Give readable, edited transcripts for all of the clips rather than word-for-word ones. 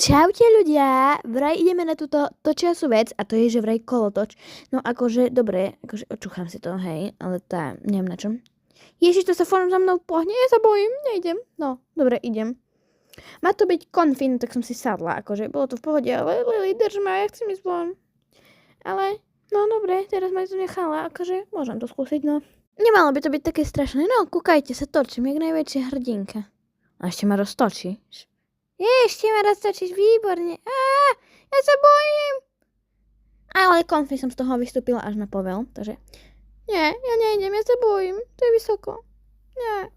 Čaute ľudia, vraj ideme na túto točiacu vec a to je, že vraj kolotoč. No akože, dobre, akože očúcham si to, hej, ale tá, neviem na čom. Ježiš, to sa fórum za mnou pohne, ja sa bojím, nejdem. No, dobre, idem. Má to byť konfín, tak som si sadla, akože bolo to v pohode, ale Lili, drž ma, ja chcem ísť von. Ale, no dobre, teraz ma tu nechala, akože môžem to skúsiť, no. Nemalo by to byť také strašné, no kúkajte sa, točím, jak najväčšia hrdinka. A ešte ma roztočíš. Ešte ma roztočíš, výborne. Ja sa bojím. Ale konfí som z toho vystúpila až na povel, takže nie, ja nejdem, ja sa bojím, to je vysoko. Nie,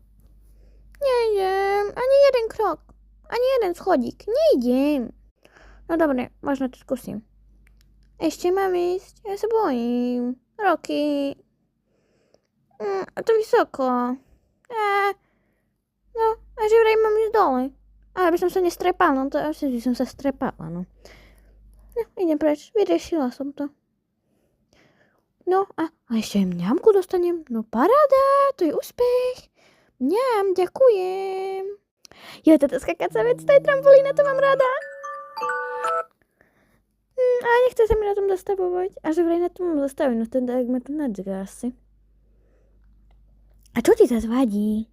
nejdem, ani jeden krok, ani jeden schodík, nejdem. No dobre, možno to skúsim. Ešte mám ísť, ja sa bojím. Roky. A to vysoko. No, a že vraj mám ísť dole. Ale by som sa nestrepala, no to asi by som sa strepala, no. No, idem preč, vyriešila som to. No a ešte aj mňamku dostanem, no paráda, to je úspech. Mňam, ďakujem. Jo, táto skakacia vec, to je trampolína, to mám rada. Ale nechce sa mi na tom zastavovať. A že vraj na tom mám zastaviť, no teda, ak ma to nadžga asi. A čo ti zase vadí?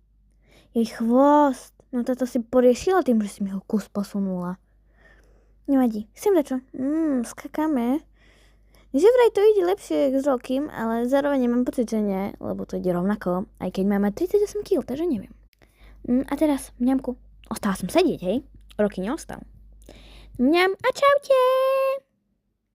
Jej chvost. No toto si poriešila tým, že si mi ho kus posunula. Nevadí. Sem dačo. Skakáme. Že vraj to ide lepšie s Rokym, ale zároveň mám pocit, že nie, lebo to ide rovnako, aj keď máme 38 kg, takže neviem. A teraz, mňamku. Ostala som sedieť, hej? Roky neostal. Mňam a čaute!